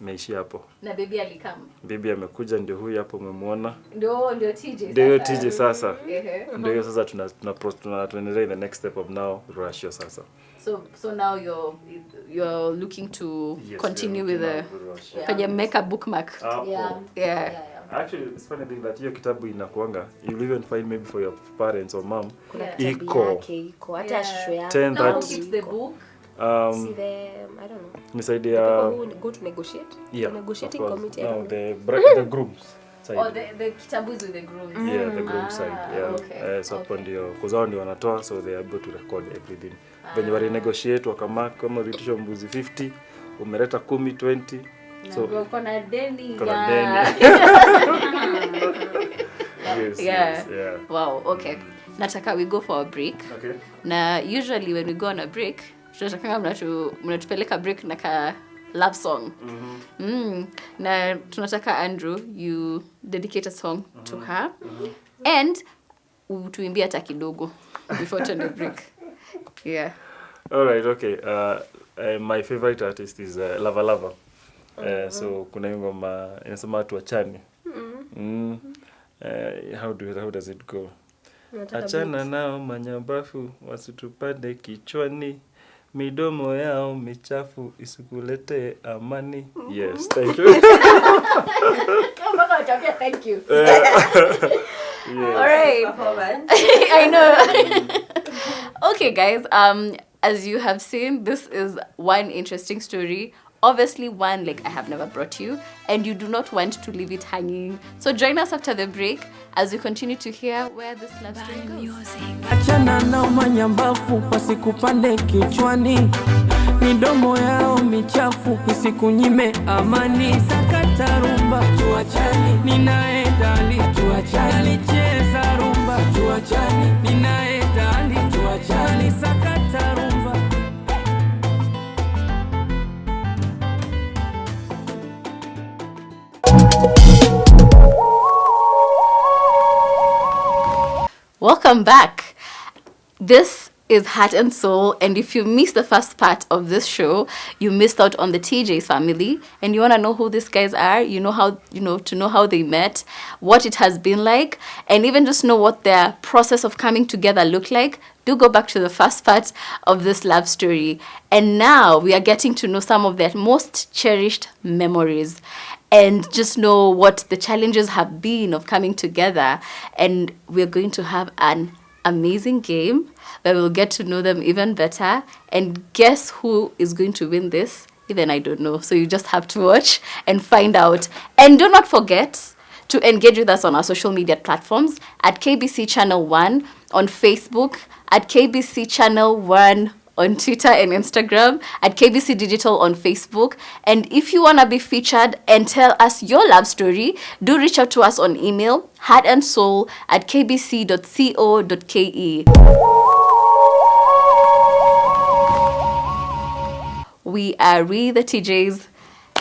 [SPEAKER 2] Meishia hapo.
[SPEAKER 1] Na baby alikam.
[SPEAKER 2] Baby amekuja, ndio huyu hapo umemwona.
[SPEAKER 1] Ndio TJ sasa.
[SPEAKER 2] Ndio TJ sasa.
[SPEAKER 1] Ndio
[SPEAKER 2] Ndio sasa tunaendelea the next step of now Russia sasa.
[SPEAKER 1] So now you're looking to continue with the kwenye make a bookmark. Yeah.
[SPEAKER 2] Actually, it's funny thing that hiyo kitabu inakuanga, you'll even find maybe for your parents or mom,
[SPEAKER 3] Iko. Hata shusho yako.
[SPEAKER 1] Now who keeps the book?
[SPEAKER 3] See them, I don't know.
[SPEAKER 2] Nisaidia.
[SPEAKER 3] People who go to negotiate.
[SPEAKER 2] Yeah,
[SPEAKER 3] The negotiating
[SPEAKER 2] of course.
[SPEAKER 3] committee.
[SPEAKER 2] No, the grooms side.
[SPEAKER 1] Or the kitabu is with the grooms.
[SPEAKER 2] Yeah, the groom side. Yeah.
[SPEAKER 1] Okay.
[SPEAKER 2] So hapo ndio kuzao ndio wanatoa, so they are able to record everything. Venye wali negotiate wakama kama ulitisha mbuzi 50, umeleta 10, 20. So
[SPEAKER 1] kuna deni.
[SPEAKER 2] kuna deni. Yes. Yeah.
[SPEAKER 1] Wow, okay. Nataka we go for a break.
[SPEAKER 2] Okay.
[SPEAKER 1] Na usually when we go on a break, tunataka mnatupeleka break na ka love song. Na tunataka Andrew, you dedicate a song to her. And utuimbie hata kidogo before tuende break. Yeah.
[SPEAKER 2] All right, okay. My favorite artist is Lava Lava. So kuna hiyo ngoma inasema tuachane. How does it go? Achana nao manyambafu wasitupande kichwani. Midomo yao michafu isikulete amani. Yes, thank you.
[SPEAKER 1] Thank you.
[SPEAKER 2] Yes.
[SPEAKER 1] All right. I know. Okay, guys. As you have seen, this is one interesting story. Obviously, one like I have never brought you, and you do not want to leave it hanging. So join us after the break as we continue to hear where this love story goes.
[SPEAKER 4] Achana nao manyambafu wasikupande kichwani. Midomo yao michafu isikunyime amani. Sakata rumba tuachane, ninaendali tuachane. Cheza rumba tuachane, ninaendali tuachane. Sakata rumba.
[SPEAKER 1] Welcome back. This is Heart and Soul, and if you missed the first part of this show, you missed out on the TJ's family, and you want to know who these guys are, to know how they met, what it has been like, and even just know what their process of coming together looked like. Do go back to the first part of this love story. And now we are getting to know some of their most cherished memories and just know what the challenges have been of coming together. And we're going to have an amazing game where we'll get to know them even better. And guess who is going to win this? Even I don't know. So you just have to watch and find out. And do not forget to engage with us on our social media platforms at KBC Channel 1 on Facebook, at KBC Channel 1 on Twitter and Instagram, at KBC Digital on Facebook. And if you want to be featured and tell us your love story, do reach out to us on email, heartandsoul@kbc.co.ke. We are really the TJs,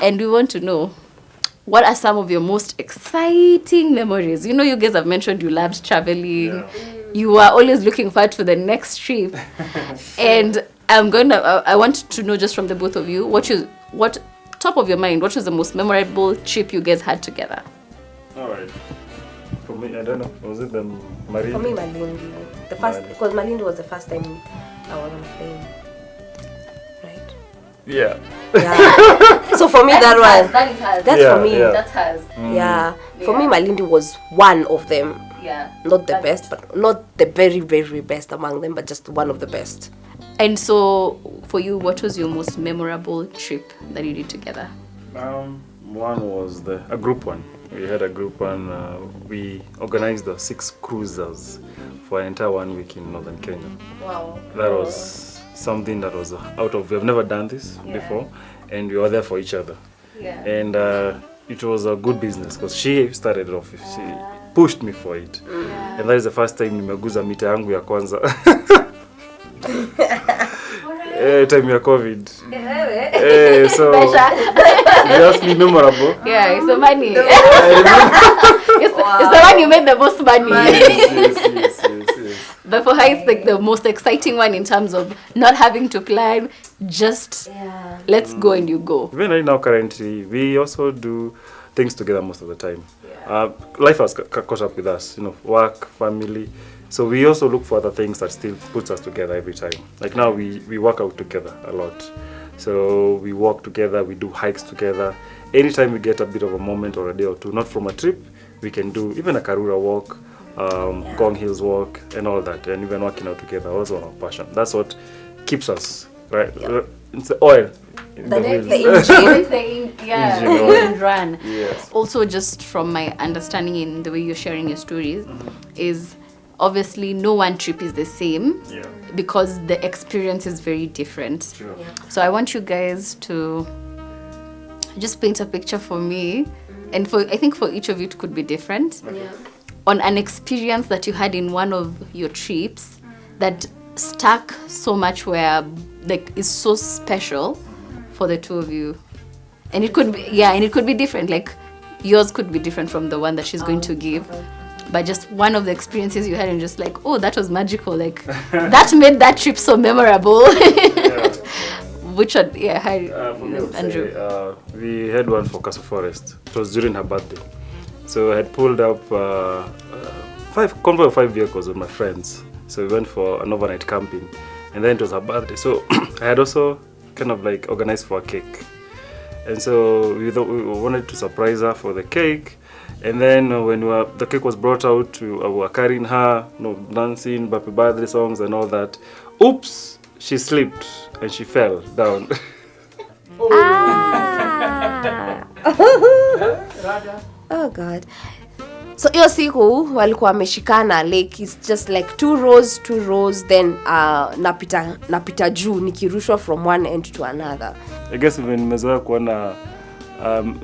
[SPEAKER 1] and we want to know, what are some of your most exciting memories? You know, you guys have mentioned you loved traveling. Yeah. You are always looking forward to the next trip. And I want to know just from the both of you, what top of your mind, what was the most memorable trip you guys had together?
[SPEAKER 2] All right. For me, I don't know. Was it the Malindi?
[SPEAKER 3] For me, Malindi. The first, because Malindi was the first time I was on a plane. Right?
[SPEAKER 2] Yeah.
[SPEAKER 3] So for me,
[SPEAKER 1] That's
[SPEAKER 3] for me.
[SPEAKER 2] Yeah.
[SPEAKER 1] That's hers.
[SPEAKER 3] Yeah. For me, Malindi was one of them.
[SPEAKER 1] Yeah.
[SPEAKER 3] Not the best, but not the very, very best among them, but just one of the best.
[SPEAKER 1] And so, for you, what was your most memorable trip that you did together?
[SPEAKER 2] One was a group one. We had a group one. We organized the 6 cruisers for an entire 1 week in northern Kenya.
[SPEAKER 1] Wow.
[SPEAKER 2] That was something that was we've never done this before, and we were there for each other.
[SPEAKER 1] Yeah.
[SPEAKER 2] And it was a good business because she started it off. She pushed me for it. Yeah. And that is the first time nimeguza mita yangu ya kwanza. Time ya COVID. So you asked me memorable.
[SPEAKER 1] Yeah, it's the money. It's the one you made the most money.
[SPEAKER 2] Yes.
[SPEAKER 1] But for her, it's like the most exciting one in terms of not having to plan. Just let's go and you go.
[SPEAKER 2] Even right now, currently, we also do things together most of the time. Life has caught up with us, work, family. So we also look for other things that still puts us together every time. Like now we work out together a lot. So we walk together, we do hikes together. Anytime we get a bit of a moment or a day or two, not from a trip, we can do even a Karura walk, Gong Hills walk and all that. And even working out together, also our passion. That's what keeps us, right? Yep. It's the oil.
[SPEAKER 3] The engine.
[SPEAKER 1] Engine run.
[SPEAKER 2] Yes.
[SPEAKER 1] Also, just from my understanding in the way you're sharing your stories, is obviously no one trip is the same because the experience is very different.
[SPEAKER 2] Sure. Yeah.
[SPEAKER 1] So I want you guys to just paint a picture for me, and I think for each of you it could be different, on an experience that you had in one of your trips that stuck so much, where like is so special for the two of you. And it could be different, like yours could be different from the one that she's going to give. But just one of the experiences you had and just like, oh, that was magical. Like, that made that trip so memorable. Which one? Yeah, hi, Andrew.
[SPEAKER 2] We had one for Castle Forest. It was during her birthday. So I had pulled up convoy of 5 vehicles with my friends. So we went for an overnight camping, and then it was her birthday. So I had also kind of like organized for a cake, and so we wanted to surprise her for the cake. And then when the cake was brought out, we were carrying her, dancing happy birthday songs and all that. Oops, she slipped and she fell down.
[SPEAKER 3] Oh God. So hiyo siku walikuwa wameshikana, like it's just like two rows, then napita juu nikirushwa from one end to another.
[SPEAKER 2] I guess when nimezoea kuona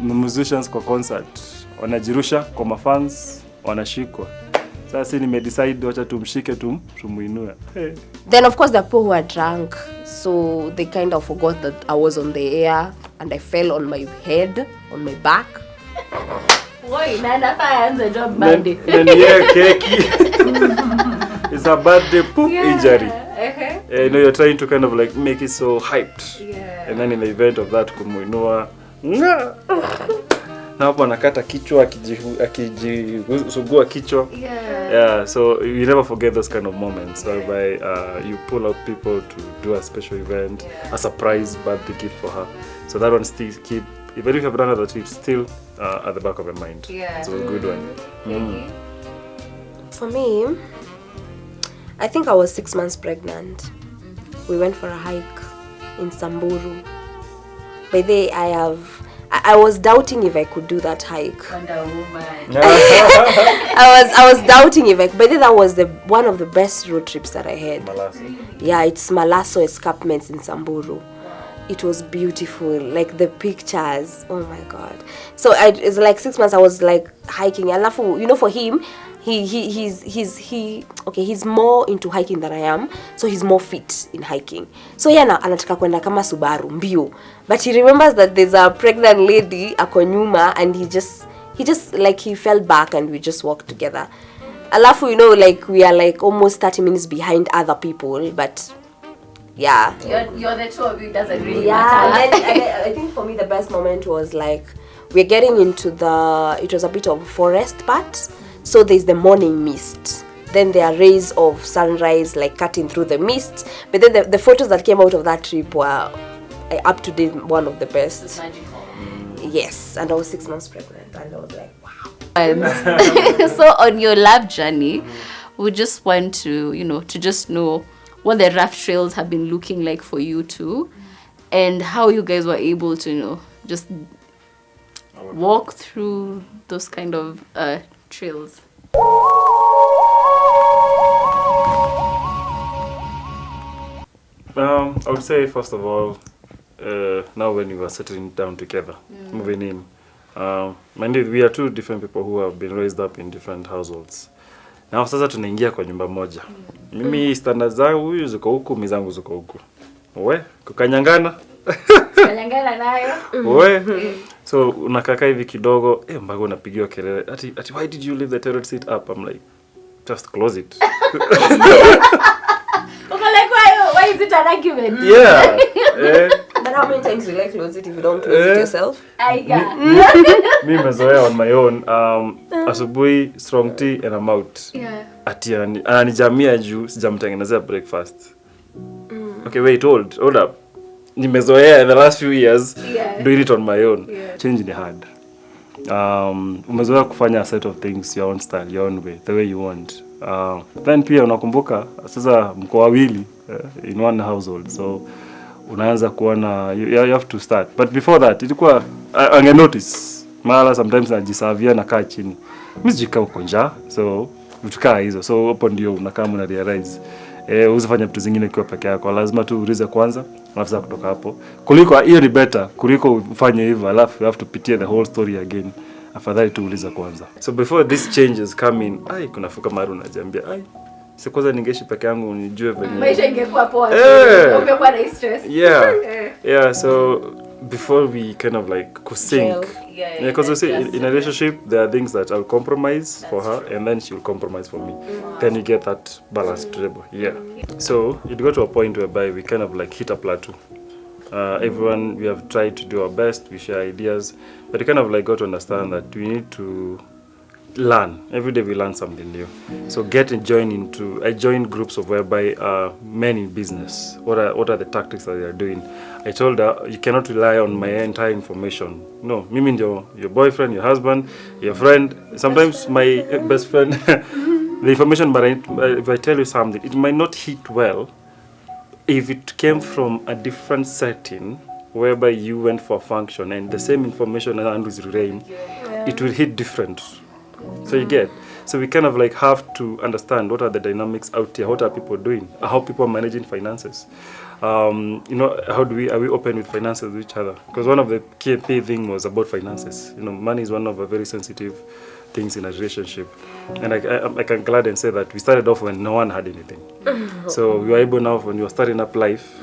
[SPEAKER 2] musicians kwa concert wanajirusha kwa mafans, wanashikwa. Sasa nimedecide wacha tumshike tumuinue. Hey.
[SPEAKER 3] Then of course the people who were drunk, so they kind of forgot that I was on the air and I fell on my head, on my back.
[SPEAKER 1] Why? Nanda job Monday.
[SPEAKER 2] Yeah, keki. It's a birthday poop injury. You know, you're trying to kind of like make it so hyped.
[SPEAKER 1] Yeah.
[SPEAKER 2] And then in the event of that, kumuinua. Na hapo anakata kichwa akijisugua kichwa. Yeah, so you never forget those kind of moments whereby you pull out people to do a special event, a surprise birthday gift for her. So that one still keep, even if you've done other trips, still at the back of your mind.
[SPEAKER 1] Yeah.
[SPEAKER 2] So it's a good one.
[SPEAKER 3] For me, I think I was 6 months pregnant. We went for a hike in Samburu. By the way, I was doubting if I could do that hike.
[SPEAKER 1] Wonder Woman.
[SPEAKER 3] I was doubting if but then that was one of the best road trips that I had.
[SPEAKER 2] Malasso.
[SPEAKER 3] Yeah, it's Malasso escarpments in Samburu. It was beautiful, like the pictures. Oh my God! So it's like 6 months. I was like hiking. Alafu, you know, for him, he's more into hiking than I am, so he's more fit in hiking. So yeah, anataka kwenda kama Subaru mbio, but he remembers that there's a pregnant lady ako nyuma, and he just like he fell back and we just walked together. Alafu, you know, like we are like almost 30 minutes behind other people, but yeah.
[SPEAKER 1] You're the two of you, doesn't really
[SPEAKER 3] Yeah,
[SPEAKER 1] matter.
[SPEAKER 3] and I think for me the best moment was like we're getting into it was a bit of forest part. So there's the morning mist. Then there are rays of sunrise like cutting through the mist. But then the photos that came out of that trip were up to date, one of the best.
[SPEAKER 1] It's magical.
[SPEAKER 3] Yes, and I was 6 months pregnant and I was like, wow.
[SPEAKER 1] So on your love journey, we just want to, to just know what the rough trails have been looking like for you two, and how you guys were able to, just walk through those kind of trails.
[SPEAKER 2] I would say first of all, now when we were settling down together, moving in, mind you, we are two different people who have been raised up in different households. Now sasa tunaingia kwa nyumba moja. Mimi standards zangu ziko huku, mizangu ziko huku. Kukanyangana.
[SPEAKER 1] Kanyangana nayo.
[SPEAKER 2] So unakaka hivi kidogo, mpaka unapigiwa kelele. Ati why did you leave the toilet seat up? I'm like, just close it.
[SPEAKER 1] Why is it an argument?
[SPEAKER 2] Yeah.
[SPEAKER 3] But how many times will I close it if you don't close it yourself?
[SPEAKER 2] Me mezoea on my own. Asubuhi strong tea and I'm out.
[SPEAKER 1] Yeah.
[SPEAKER 2] Ati ananijamia juu sijamtengenezea breakfast. Okay, wait, hold up. Nimezoea in the last few years doing it on my own.
[SPEAKER 1] Yeah.
[SPEAKER 2] Change ni hard. Umezoea kufanya a set of things your own style, your own way, the way you want. Then pia unakumbuka sasa mko wawili in one household, so unaanza kuona you have to start. But before that ilikuwa ange notice mara sometimes najisavia na kaa chini, mimi sijikaa uko njaa, so vitu hizo, so hapo ndio unakaa una realize usifanye vitu zingine kwa peke yako, lazima tu ulize kwanza alafu kutoka hapo. Kuliko hiyo ni better kuliko ufanye hivyo alafu you have to pitia the whole story again. Afadhali tu uliza kwanza. So before these changes come in, kuna fuka mara unajiambia si kwanza ningeishi peke yangu nijue venye
[SPEAKER 1] maisha ingekuwa poa. Ungekuwa na stress.
[SPEAKER 2] Yeah, so before we kind of like sync. Because you see in a relationship there are things that I'll compromise for her and then she'll compromise for me. Then you get that balance table. Yeah. So it got to a point whereby we kind of like hit a plateau. Everyone, we have tried to do our best, we share ideas, but you kind of like got to understand that we need to learn. Every day we learn something new. So I joined groups of whereby men in business. What are the tactics that they are doing? I told her, you cannot rely on my entire information. No, me mean your boyfriend, your husband, your friend, sometimes my best friend. The information, but if I tell you something, it might not hit well if it came from a different setting whereby you went for a function and the same information and was relaying, it will hit different. So you get. So we kind of like have to understand what are the dynamics out here, what are people doing, how people are managing finances. Are we open with finances with each other? Because one of the key thing was about finances. Money is one of the very sensitive things in a relationship. And I can glad and say that we started off when no one had anything. So we were able now, when you are starting up life,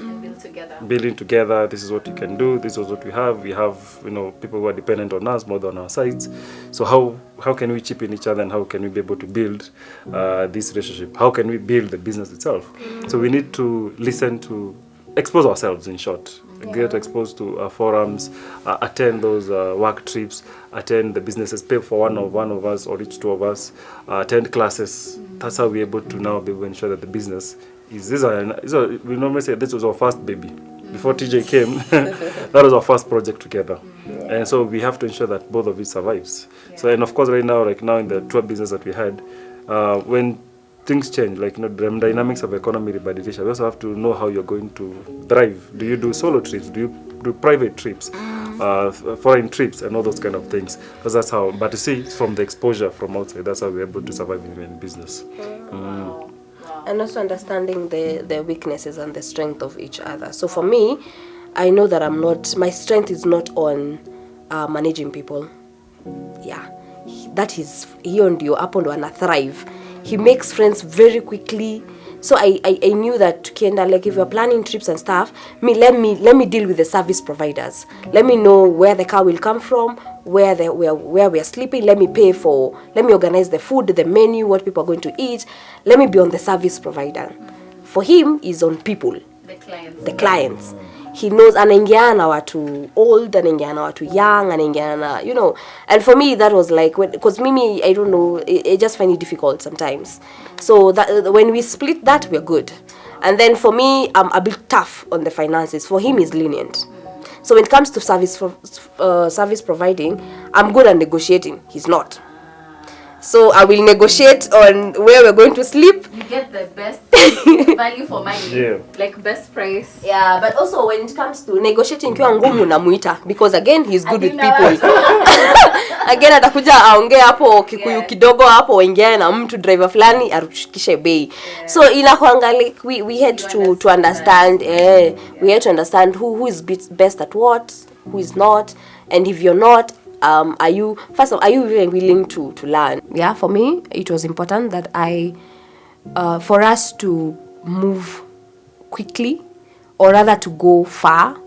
[SPEAKER 2] building together, this is what you can do, this is what we have. We have, people who are dependent on us more than our sides. So how can we chip in each other, and how can we be able to build this relationship? How can we build the business itself? So we need to expose ourselves, in short. Get exposed to forums, attend those work trips, attend the businesses, pay for one of us or each two of us, attend classes. That's how we're able to now be able to ensure that the business we normally say this was our first baby. Before TJ came, that was our first project together. And so we have to ensure that both of it survives. So, and of course right now, like now in the tour business that we had, when things change, like the dynamics of economy, we also have to know how you're going to thrive. Do you do solo trips? Do you do private trips? Foreign trips and all those kind of things? Because that's how, but you see, from the exposure from outside, that's how we're able to survive in business.
[SPEAKER 3] And also understanding the weaknesses and the strength of each other. So for me, I know that my strength is not on managing people. Yeah, that is, hiyo ndio, hapo ndo ana thrive. He makes friends very quickly. So I knew that tukienda, like if you're planning trips and stuff, let me deal with the service providers. Let me know where the car will come from, where we are sleeping. Let me organize the food, the menu, what people are going to eat. Let me be on the service provider. For him, is on people. The clients. He knows, anaingiana na watu old, anaingiana na watu young, anaingiana na, and for me that was like, because Mimi, I don't know, I just find it difficult sometimes. So that when we split that, we're good. And then for me, I'm a bit tough on the finances. For him, he's lenient. So when it comes to service providing, I'm good at negotiating. He's not. So I will negotiate on where we're going to sleep.
[SPEAKER 1] You get the best value for money, like best price.
[SPEAKER 3] Yeah, but also when it comes to negotiating, kiwa ngumu namuita, because again he's good with people. Again atakuja aongee hapo Kikuyu kidogo hapo, waingia na mtu driver fulani arushikishe bei. So inakuanga like we had to understand, we had to understand who is best at what, who is not, and if you're not, are you really willing to learn? Yeah, for me, it was important that for us to move quickly, or rather to go far,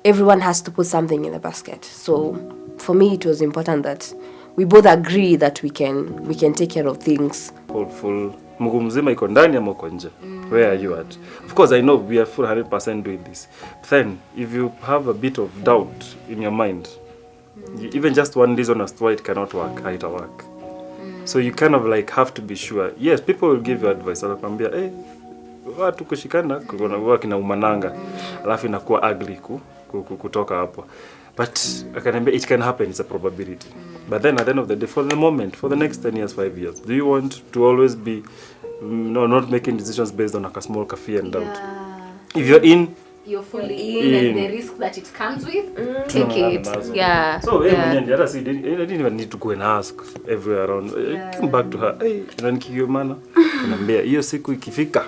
[SPEAKER 3] everyone has to put something in the basket. So for me, it was important that we both agree that we can take care of things.
[SPEAKER 2] Full mguu mzima iko ndani ama uko nje? Where are you at? Of course, I know we are full 100% doing this. But then, if you have a bit of doubt in your mind, even just one reason as to why it cannot work, how it'll work. So you kind of like have to be sure. Yes, people will give you advice. Wanakuambia, watu kushikana kuna work na umananga. Alafu inakuwa ugly kutoka hapo. But akaniambia it can happen, it's a probability. But then at the end of the day, for the moment, for the next 10 years, 5 years, do you want to always be not making decisions based on a small fear and doubt? If you're in,
[SPEAKER 1] you're fully in, and the risk that it comes with, take it. Yeah.
[SPEAKER 2] So I didn't even need to go and ask everywhere around. Came back to her. Unanikiyo mana? Kaniambia hiyo siku ikifika.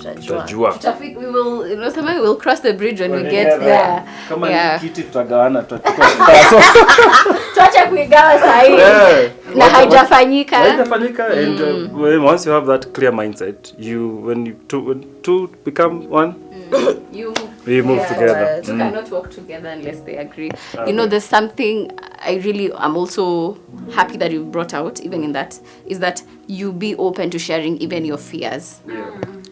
[SPEAKER 2] Tutajua.
[SPEAKER 1] We will cross the bridge when we get there.
[SPEAKER 2] Kama kiti tutagawana tutachukua.
[SPEAKER 1] Tuacha kuigawa sahi. Na haijafanyika.
[SPEAKER 2] And once you have that clear mindset, when you two become one, we move together.
[SPEAKER 1] Two cannot work together unless they agree. Okay. There's something I'm also happy that you brought out, even in that, is that you be open to sharing even your fears.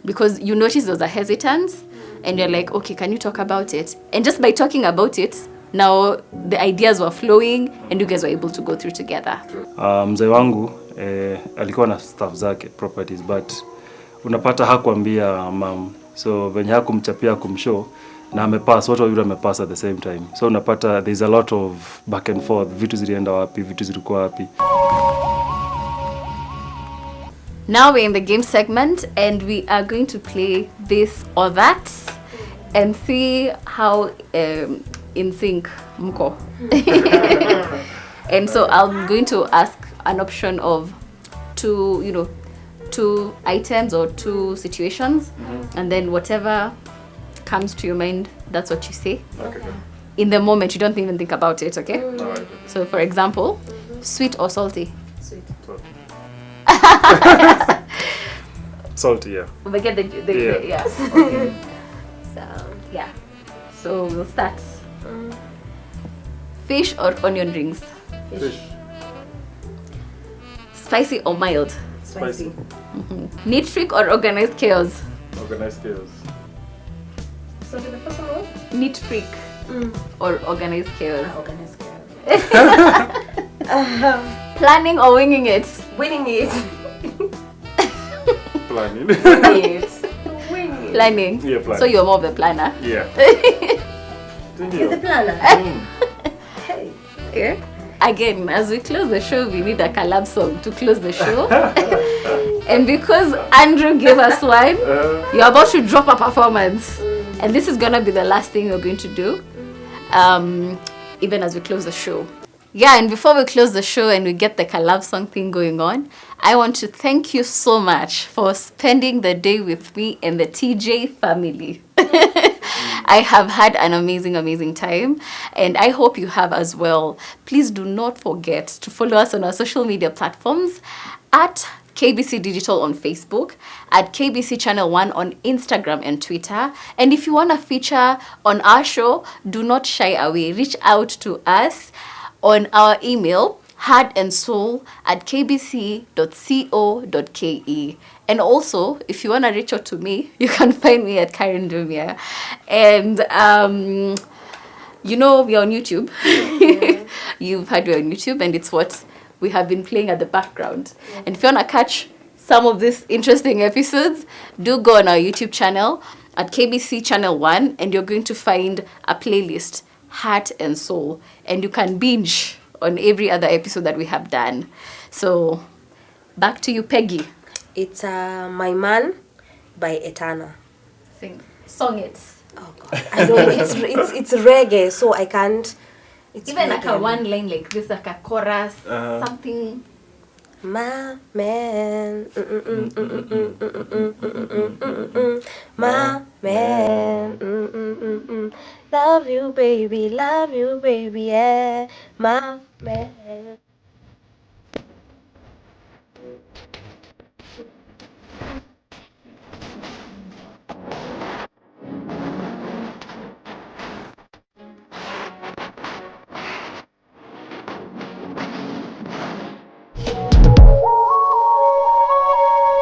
[SPEAKER 1] Because you notice there's a hesitance, and you're like, okay, can you talk about it? And just by talking about it, now the ideas were flowing and you guys were able to go through together.
[SPEAKER 2] Mzee wangu alikuwa na staff zake properties, but unapata hakuambia mam, so venye hakumchapia kumshow na amepass, watu wawili wamepass at the same time, so unapata there's a lot of back and forth, vitu zilienda wapi, vitu zilikuwa wapi.
[SPEAKER 1] Now we're in the game segment and we are going to play this or that and see how in sync mko. And so I'm going to ask an option of two items or two situations, and then whatever comes to your mind, that's what you say.
[SPEAKER 2] Okay.
[SPEAKER 1] In the moment, you don't even think about it, okay?
[SPEAKER 2] Alright.
[SPEAKER 1] So for example, sweet or salty?
[SPEAKER 3] Sweet.
[SPEAKER 2] Salty, yeah.
[SPEAKER 1] We get the
[SPEAKER 2] Yeah.
[SPEAKER 1] yes. Okay. So yeah. So we'll start. Fish or onion rings?
[SPEAKER 2] Fish.
[SPEAKER 1] Spicy or mild?
[SPEAKER 2] Spicy.
[SPEAKER 1] Neat freak or organized chaos?
[SPEAKER 2] Organized chaos.
[SPEAKER 3] So the first one was
[SPEAKER 1] Neat freak or organized chaos?
[SPEAKER 3] organized chaos.
[SPEAKER 1] Planning or winging it?
[SPEAKER 3] Winning it.
[SPEAKER 2] Planning.
[SPEAKER 3] Winning it.
[SPEAKER 1] Planning.
[SPEAKER 2] Yeah, planning.
[SPEAKER 1] So you're more of the planner.
[SPEAKER 2] Yeah.
[SPEAKER 3] Is the planner? Hey.
[SPEAKER 1] Okay. Again, as we close the show, we need a collab song to close the show. And because Andrew gave us one, you're about to drop a performance. And this is gonna be the last thing we're going to do, even as we close the show. Yeah, and before we close the show and we get the collab song thing going on, I want to thank you so much for spending the day with me and the TJ family. I have had an amazing time, and I hope you have as well. Please do not forget to follow us on our social media platforms at KBC Digital on Facebook, at KBC Channel 1 on Instagram and Twitter. And if you want to feature on our show, do not shy away. Reach out to us on our email, heartandsoul@kbc.co.ke. And also, if you want to reach out to me, you can find me at Karen Dumia. And we're on YouTube. You've heard we're on YouTube, and it's what we have been playing at the background. And if you want to catch some of these interesting episodes, do go on our YouTube channel at KBC Channel 1, and you're going to find a playlist, Heart and Soul, and you can binge on every other episode that we have done. So back to you, Peggy.
[SPEAKER 3] It's My Man by Etana.
[SPEAKER 1] Song it.
[SPEAKER 3] Oh God, I don't. It's reggae, so I can't. It's
[SPEAKER 1] Even like a
[SPEAKER 3] reggae.
[SPEAKER 1] one line like this, like a chorus, something.
[SPEAKER 3] My man, my man, love you, baby, yeah, my man.